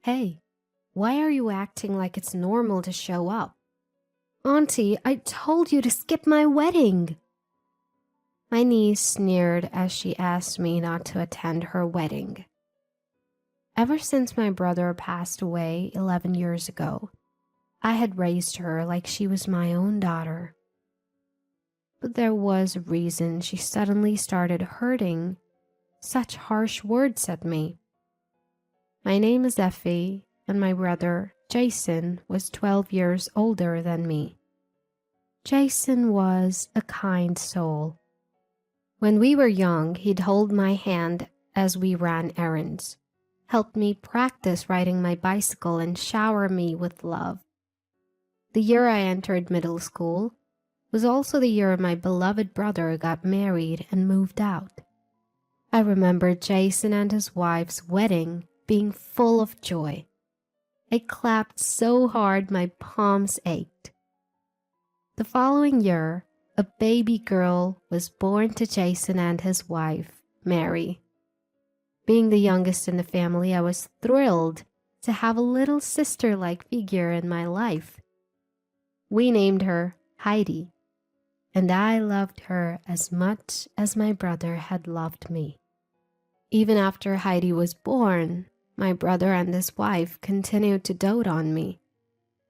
Hey, why are you acting like it's normal to show up? Auntie, I told you to skip my wedding. My niece sneered as she asked me not to attend her wedding. Ever since my brother passed away 11 years ago, I had raised her like she was my own daughter. But there was a reason she suddenly started hurting such harsh words at me. My name is Effie, and my brother, Jason, was 12 years older than me. Jason was a kind soul. When we were young, he'd hold my hand as we ran errands, help me practice riding my bicycle, and shower me with love. The year I entered middle school was also the year my beloved brother got married and moved out. I remember Jason and his wife's wedding being full of joy. I clapped so hard my palms ached. The following year, a baby girl was born to Jason and his wife, Mary. Being the youngest in the family, I was thrilled to have a little sister-like figure in my life. We named her Heidi, and I loved her as much as my brother had loved me. Even after Heidi was born, my brother and his wife continued to dote on me,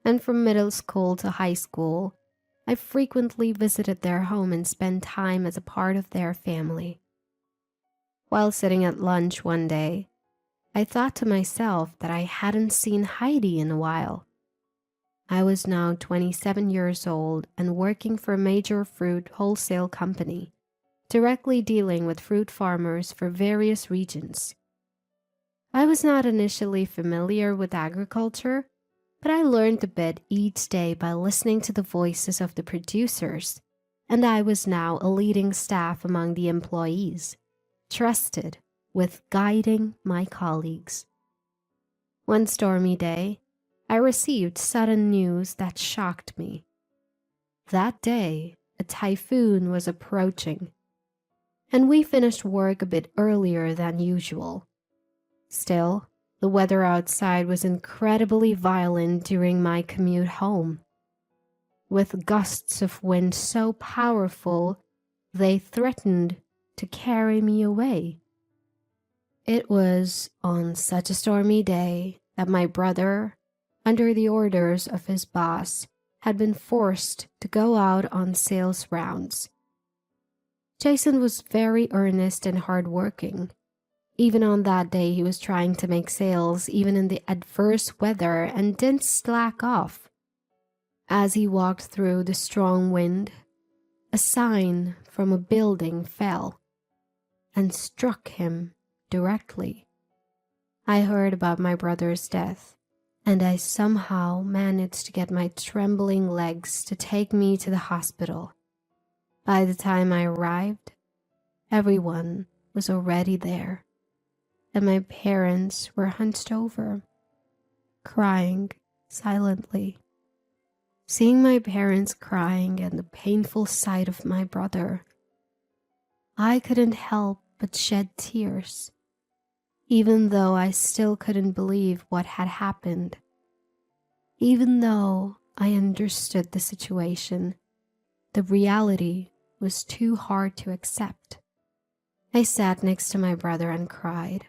and from middle school to high school, I frequently visited their home and spent time as a part of their family. While sitting at lunch one day, I thought to myself that I hadn't seen Heidi in a while. I was now 27 years old and working for a major fruit wholesale company, directly dealing with fruit farmers for various regions. I was not initially familiar with agriculture, but I learned a bit each day by listening to the voices of the producers, and I was now a leading staff among the employees, trusted with guiding my colleagues. One stormy day, I received sudden news that shocked me. That day, a typhoon was approaching, and we finished work a bit earlier than usual. Still, the weather outside was incredibly violent during my commute home, with gusts of wind so powerful they threatened to carry me away. It was on such a stormy day that my brother, under the orders of his boss, had been forced to go out on sales rounds. Jason was very earnest and hardworking. Even on that day, he was trying to make sales even in the adverse weather and didn't slack off. As he walked through the strong wind, a sign from a building fell and struck him directly. I heard about my brother's death, and I somehow managed to get my trembling legs to take me to the hospital. By the time I arrived, everyone was already there, and my parents were hunched over, crying silently. Seeing my parents crying and the painful sight of my brother, I couldn't help but shed tears, even though I still couldn't believe what had happened. Even though I understood the situation, the reality was too hard to accept. I sat next to my brother and cried.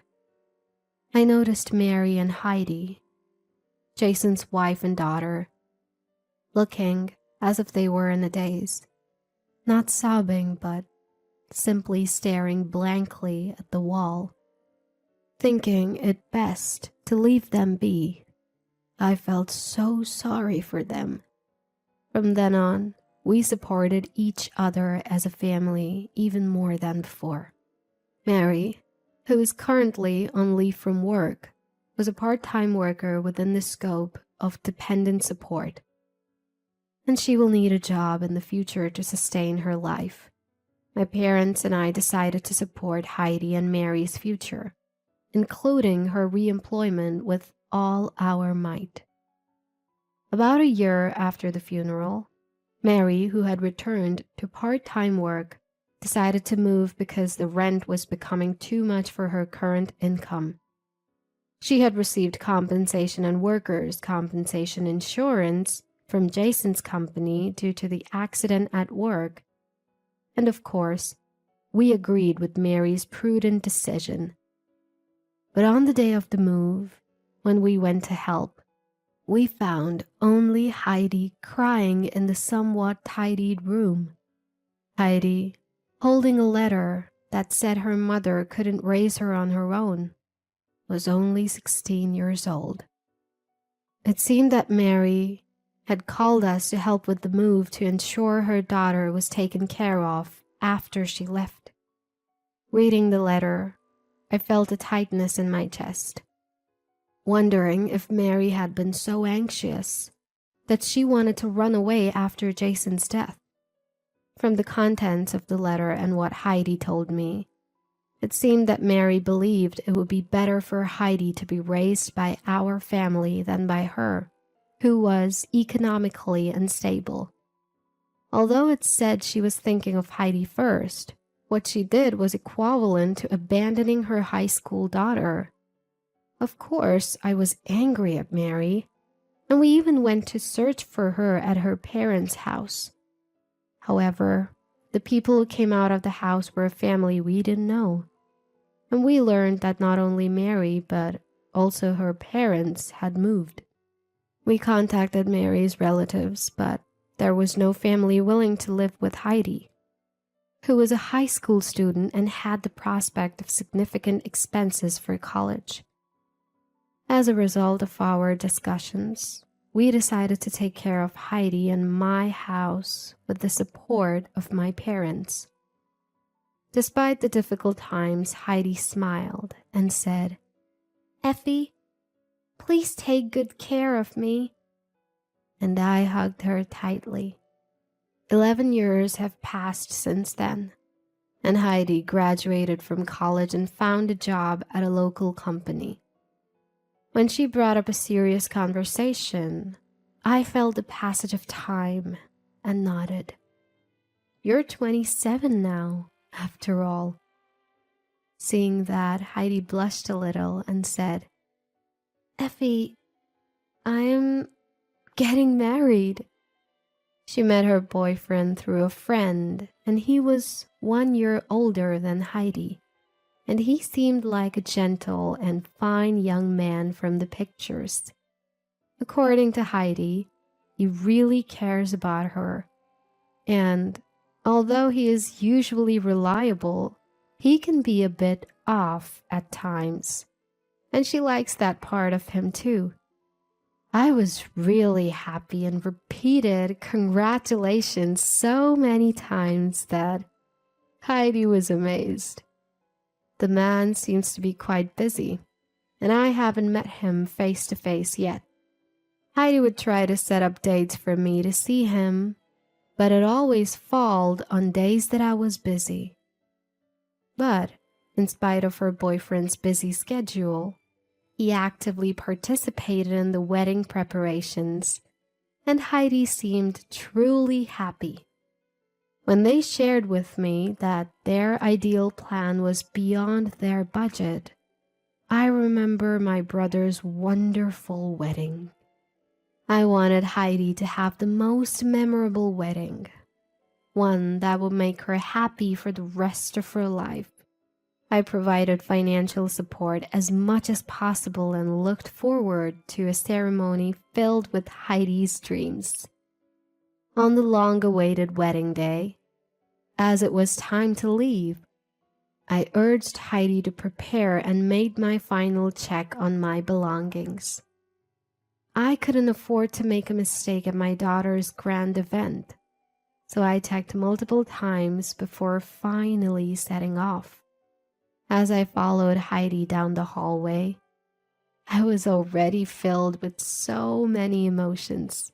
I noticed Mary and Heidi, Jason's wife and daughter, looking as if they were in a daze, not sobbing but simply staring blankly at the wall. Thinking it best to leave them be, I felt so sorry for them. From then on, we supported each other as a family even more than before. Mary, who is currently on leave from work, was a part-time worker within the scope of dependent support, and she will need a job in the future to sustain her life. My parents and I decided to support Heidi and Mary's future, including her re-employment with all our might. About a year after the funeral, Mary, who had returned to part-time work, decided to move because the rent was becoming too much for her current income. She had received compensation and workers' compensation insurance from Jason's company due to the accident at work. And of course, we agreed with Mary's prudent decision. But on the day of the move, when we went to help, we found only Heidi crying in the somewhat tidied room. Heidi holding a letter that said her mother couldn't raise her on her own, was only 16 years old. It seemed that Mary had called us to help with the move to ensure her daughter was taken care of after she left. Reading the letter, I felt a tightness in my chest, wondering if Mary had been so anxious that she wanted to run away after Jason's death. From the contents of the letter and what Heidi told me, it seemed that Mary believed it would be better for Heidi to be raised by our family than by her, who was economically unstable. Although it said she was thinking of Heidi first, what she did was equivalent to abandoning her high school daughter. Of course, I was angry at Mary, and we even went to search for her at her parents' house. However, the people who came out of the house were a family we didn't know, and we learned that not only Mary but also her parents had moved. We contacted Mary's relatives, but there was no family willing to live with Heidi, who was a high school student and had the prospect of significant expenses for college. As a result of our discussions, we decided to take care of Heidi in my house with the support of my parents. Despite the difficult times, Heidi smiled and said, "Effie, please take good care of me." And I hugged her tightly. 11 years have passed since then, and Heidi graduated from college and found a job at a local company. When she brought up a serious conversation, I felt the passage of time and nodded. "You're 27 now, after all." Seeing that, Heidi blushed a little and said, "Effie, I'm getting married." She met her boyfriend through a friend, and he was 1 year older than Heidi, and he seemed like a gentle and fine young man from the pictures. According to Heidi, he really cares about her, and although he is usually reliable, he can be a bit off at times, and she likes that part of him too. I was really happy and repeated congratulations so many times that Heidi was amazed. The man seems to be quite busy, and I haven't met him face to face yet. Heidi would try to set up dates for me to see him, but it always falled on days that I was busy. But in spite of her boyfriend's busy schedule, he actively participated in the wedding preparations, and Heidi seemed truly happy. When they shared with me that their ideal plan was beyond their budget, I remember my brother's wonderful wedding. I wanted Heidi to have the most memorable wedding, one that would make her happy for the rest of her life. I provided financial support as much as possible and looked forward to a ceremony filled with Heidi's dreams. On the long-awaited wedding day, as it was time to leave, I urged Heidi to prepare and made my final check on my belongings. I couldn't afford to make a mistake at my daughter's grand event, so I checked multiple times before finally setting off. As I followed Heidi down the hallway, I was already filled with so many emotions.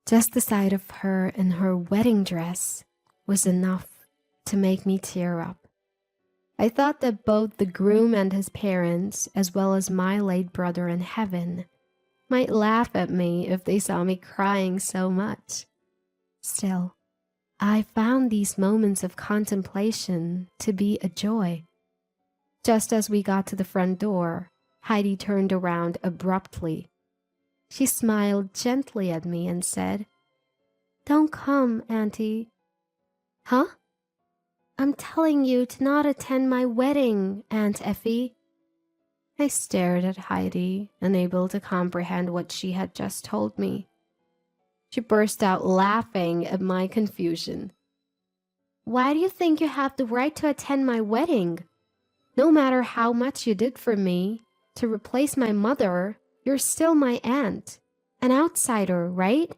Just the sight of her in her wedding dress was enough to make me tear up. I thought that both the groom and his parents, as well as my late brother in heaven, might laugh at me if they saw me crying so much. Still, I found these moments of contemplation to be a joy. Just as we got to the front door, Heidi turned around abruptly. She smiled gently at me and said, "Don't come, Auntie." "Huh?" "I'm telling you to not attend my wedding, Aunt Effie." I stared at Heidi, unable to comprehend what she had just told me. She burst out laughing at my confusion. "Why do you think you have the right to attend my wedding? No matter how much you did for me to replace my mother, you're still my aunt, an outsider, right?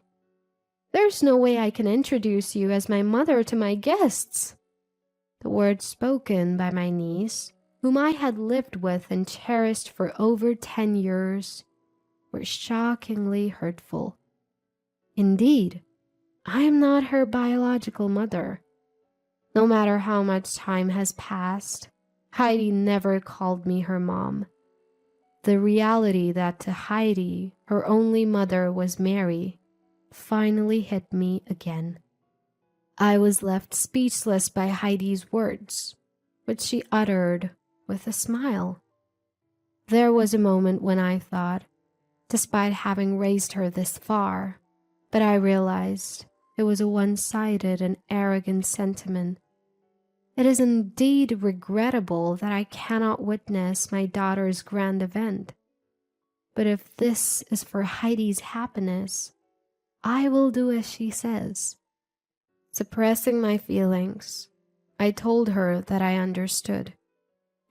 There's no way I can introduce you as my mother to my guests." The words spoken by my niece, whom I had lived with and cherished for over 10 years, were shockingly hurtful. Indeed, I am not her biological mother. No matter how much time has passed, Heidi never called me her mom. The reality that to Heidi, her only mother was Mary, finally hit me again. I was left speechless by Heidi's words, which she uttered with a smile. There was a moment when I thought, despite having raised her this far, but I realized it was a one-sided and arrogant sentiment. It is indeed regrettable that I cannot witness my daughter's grand event. But if this is for Heidi's happiness, I will do as she says. Suppressing my feelings, I told her that I understood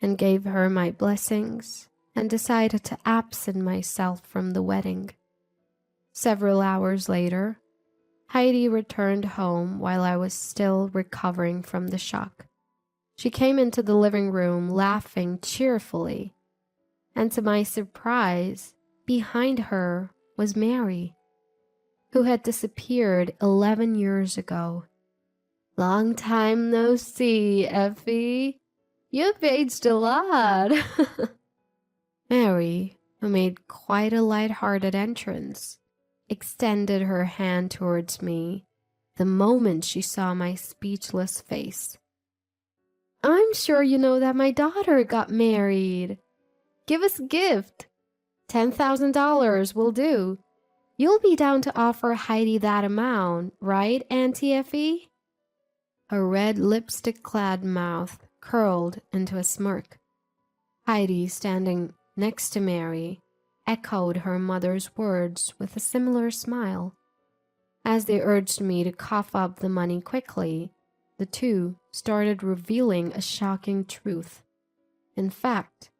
and gave her my blessings and decided to absent myself from the wedding. Several hours later, Heidi returned home while I was still recovering from the shock. She came into the living room laughing cheerfully, and to my surprise, behind her was Mary, who had disappeared 11 years ago. "Long time no see, Effie. You've aged a lot." Mary, who made quite a light-hearted entrance, extended her hand towards me the moment she saw my speechless face. "I'm sure you know that my daughter got married. Give us a gift. $10,000 will do. You'll be down to offer Heidi that amount, right, Auntie Effie?" Her red lipstick-clad mouth curled into a smirk. Heidi, standing next to Mary, echoed her mother's words with a similar smile. As they urged me to cough up the money quickly, the two started revealing a shocking truth. In fact,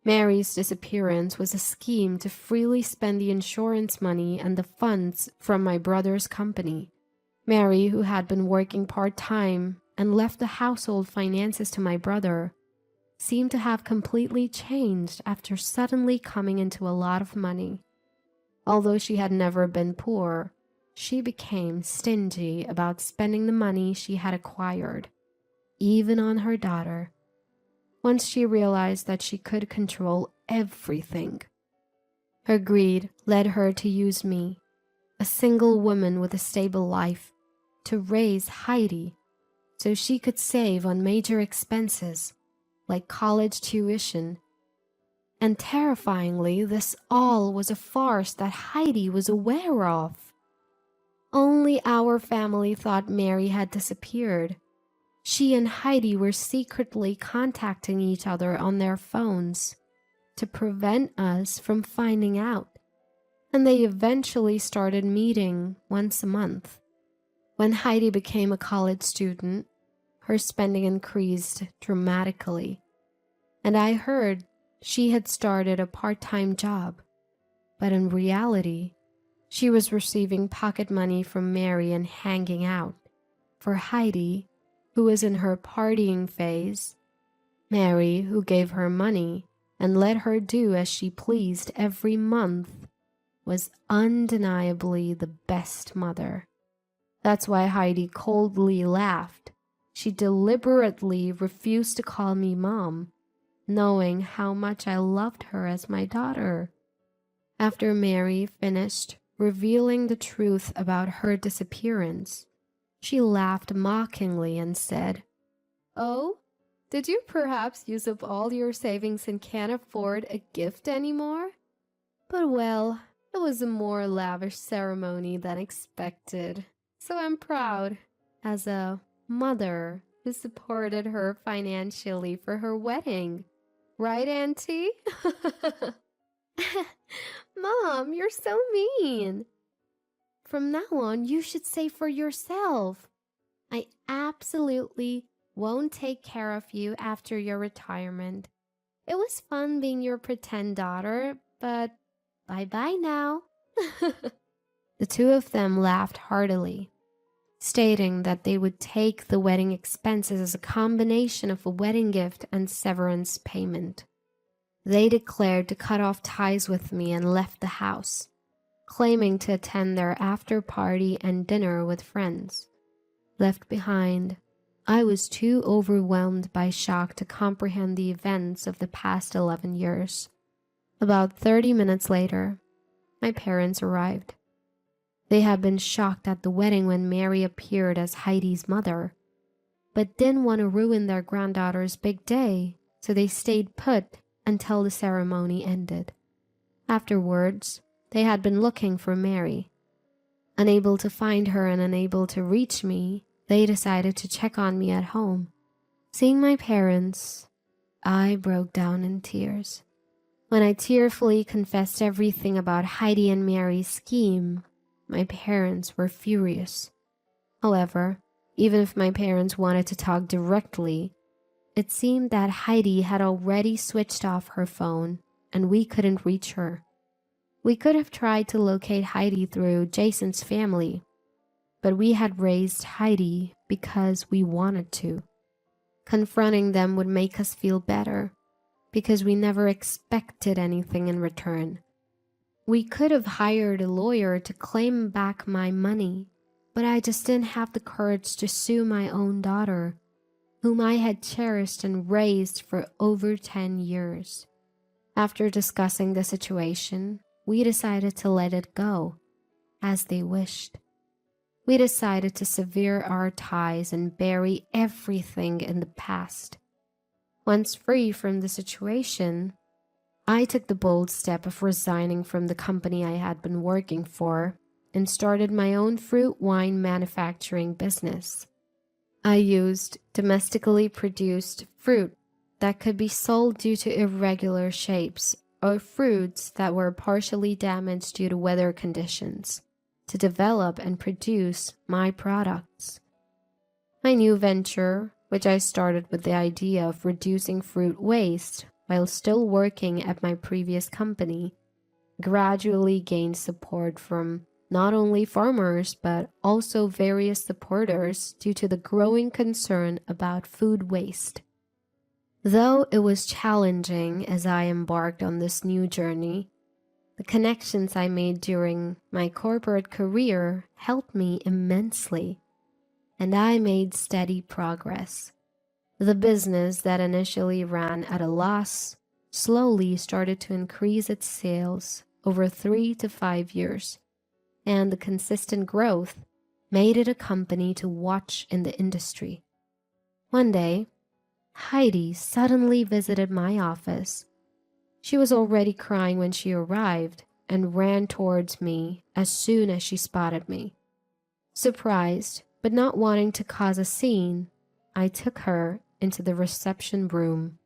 Mary's disappearance was a scheme to freely spend the insurance money and the funds from my brother's company. Mary, who had been working part-time and left the household finances to my brother, seemed to have completely changed after suddenly coming into a lot of money. Although she had never been poor, she became stingy about spending the money she had acquired, even on her daughter. Once she realized that she could control everything, her greed led her to use me, a single woman with a stable life, to raise Heidi so she could save on major expenses like college tuition. And terrifyingly, this all was a farce that Heidi was aware of. Only our family thought Mary had disappeared. She and Heidi were secretly contacting each other on their phones to prevent us from finding out, and they eventually started meeting once a month. When Heidi became a college student, her spending increased dramatically, and I heard she had started a part-time job, but in reality, she was receiving pocket money from Mary and hanging out. For Heidi, who was in her partying phase, Mary, who gave her money and let her do as she pleased every month, was undeniably the best mother. That's why Heidi coldly laughed. She deliberately refused to call me mom, knowing how much I loved her as my daughter. After Mary finished revealing the truth about her disappearance, she laughed mockingly and said, "Oh, Did you perhaps use up all your savings and can't afford a gift anymore? But well, it was a more lavish ceremony than expected, so I'm proud as a mother who supported her financially for her wedding. Right, Auntie? Mom, you're so mean. From now on, you should save for yourself. I absolutely won't take care of you after your retirement. It was fun being your pretend daughter, but bye-bye now. The two of them laughed heartily, stating that they would take the wedding expenses as a combination of a wedding gift and severance payment. They declared to cut off ties with me and left the house, claiming to attend their after party and dinner with friends. Left behind, I was too overwhelmed by shock to comprehend the events of the past 11 years. About 30 minutes later, my parents arrived. They had been shocked at the wedding when Mary appeared as Heidi's mother, but didn't want to ruin their granddaughter's big day, so they stayed put until the ceremony ended. Afterwards, they had been looking for Mary. Unable to find her and unable to reach me, they decided to check on me at home. Seeing my parents, I broke down in tears. When I tearfully confessed everything about Heidi and Mary's scheme, my parents were furious. However, even if my parents wanted to talk directly, it seemed that Heidi had already switched off her phone and we couldn't reach her. We could have tried to locate Heidi through Jason's family, but we had raised Heidi because we wanted to. Confronting them would make us feel better because we never expected anything in return. We could have hired a lawyer to claim back my money, but I just didn't have the courage to sue my own daughter, whom I had cherished and raised for over 10 years. After discussing the situation, we decided to let it go, as they wished. We decided to sever our ties and bury everything in the past. Once free from the situation, I took the bold step of resigning from the company I had been working for and started my own fruit wine manufacturing business. I used domestically produced fruit that could be sold due to irregular shapes or fruits that were partially damaged due to weather conditions to develop and produce my products. My new venture, which I started with the idea of reducing fruit waste while still working at my previous company, gradually gained support from not only farmers but also various supporters due to the growing concern about food waste. Though it was challenging as I embarked on this new journey, the connections I made during my corporate career helped me immensely, and I made steady progress. The business that initially ran at a loss slowly started to increase its sales over 3 to 5 years, and the consistent growth made it a company to watch in the industry. One day, Heidi suddenly visited my office. She was already crying when she arrived and ran towards me as soon as she spotted me. Surprised, but not wanting to cause a scene, I took her into the reception room.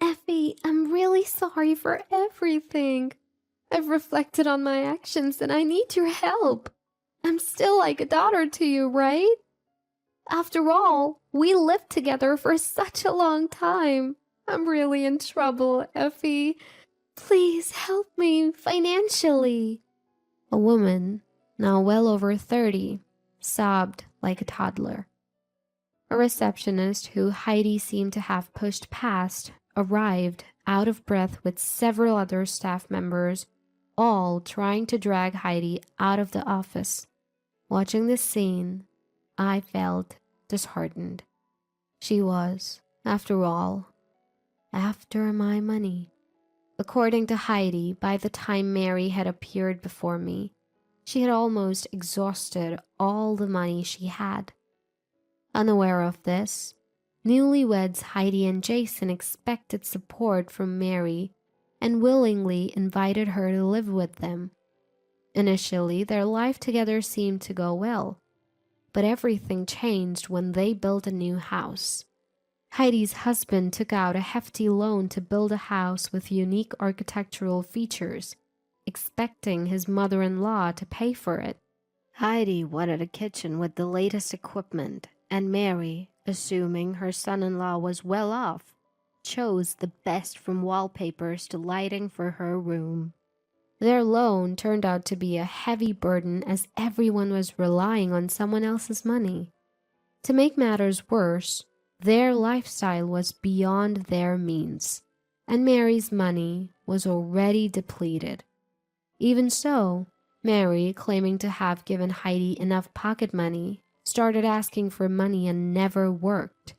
Effie, I'm really sorry for everything. I've reflected on my actions and I need your help. I'm still like a daughter to you, right? After all, we lived together for such a long time. I'm really in trouble, Effie. Please help me financially. A woman, now well over 30, sobbed like a toddler. A receptionist who Heidi seemed to have pushed past arrived, out of breath with several other staff members, all trying to drag Heidi out of the office. Watching this scene, I felt disheartened. She was, after all, after my money. According to Heidi, by the time Mary had appeared before me, she had almost exhausted all the money she had. Unaware of this, Newlyweds Heidi and Jason expected support from Mary and willingly invited her to live with them. Initially, their life together seemed to go well, but everything changed when they built a new house. Heidi's husband took out a hefty loan to build a house with unique architectural features, expecting his mother-in-law to pay for it. Heidi wanted a kitchen with the latest equipment, and Mary, assuming her son-in-law was well off, chose the best from wallpapers to lighting for her room. Their loan turned out to be a heavy burden as everyone was relying on someone else's money. To make matters worse, their lifestyle was beyond their means, and Mary's money was already depleted. Even so, Mary, claiming to have given Heidi enough pocket money, started asking for money and never worked.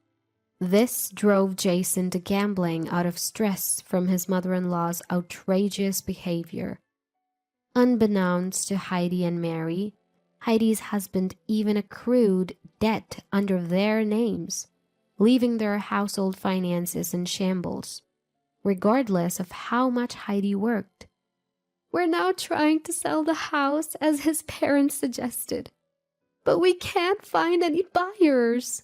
This drove Jason to gambling out of stress from his mother-in-law's outrageous behavior. Unbeknownst to Heidi and Mary, Heidi's husband even accrued debt under their names, leaving their household finances in shambles, regardless of how much Heidi worked. "We're now trying to sell the house as his parents suggested, but we can't find any buyers.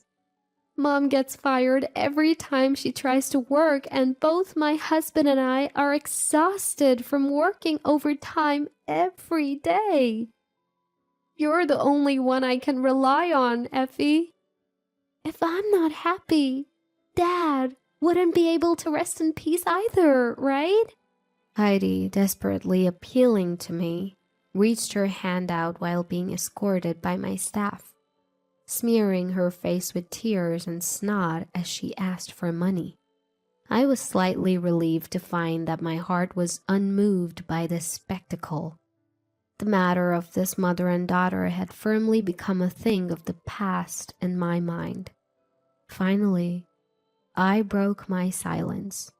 Mom gets fired every time she tries to work, and both my husband and I are exhausted from working overtime every day. You're the only one I can rely on, Effie. If I'm not happy, Dad wouldn't be able to rest in peace either, right?" Heidi, desperately appealing to me, reached her hand out while being escorted by my staff, smearing her face with tears and snot as she asked for money. I was slightly relieved to find that my heart was unmoved by this spectacle. The matter of this mother and daughter had firmly become a thing of the past in my mind. Finally, I broke my silence.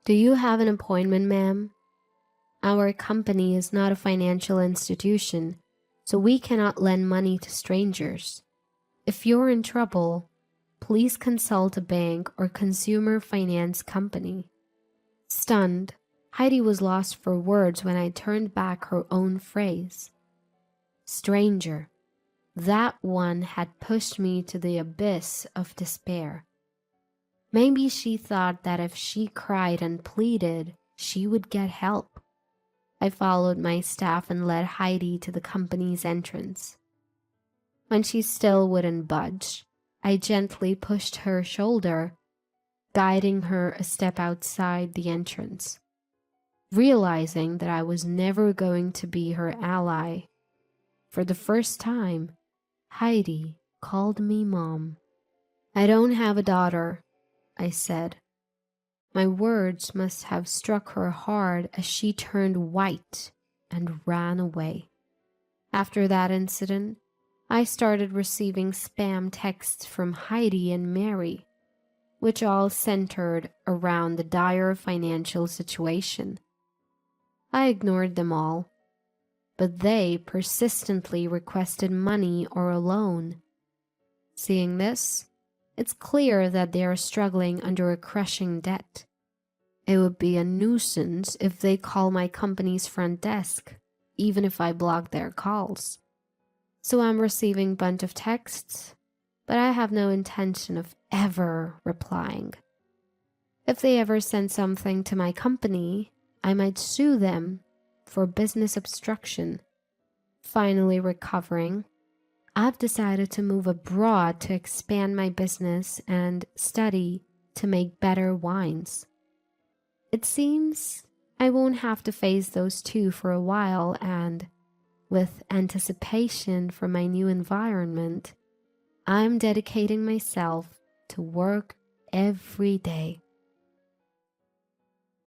"Do you have an appointment, ma'am? Our company is not a financial institution, so we cannot lend money to strangers. If you're in trouble, please consult a bank or consumer finance company." Stunned, Heidi was lost for words when I turned back her own phrase. Stranger. That one had pushed me to the abyss of despair. Maybe she thought that if she cried and pleaded, she would get help. I followed my staff and led Heidi to the company's entrance. When she still wouldn't budge, I gently pushed her shoulder, guiding her a step outside the entrance. Realizing that I was never going to be her ally, for the first time, Heidi called me Mom. "I don't have a daughter," I said. My words must have struck her hard as she turned white and ran away. After that incident, I started receiving spam texts from Heidi and Mary, which all centered around the dire financial situation. I ignored them all, but they persistently requested money or a loan. Seeing this, it's clear that they are struggling under a crushing debt. It would be a nuisance if they call my company's front desk, even if I block their calls. So I'm receiving a bunch of texts, but I have no intention of ever replying. If they ever send something to my company, I might sue them for business obstruction. Finally recovering, I've decided to move abroad to expand my business and study to make better wines. It seems I won't have to face those two for a while, and with anticipation for my new environment, I'm dedicating myself to work every day.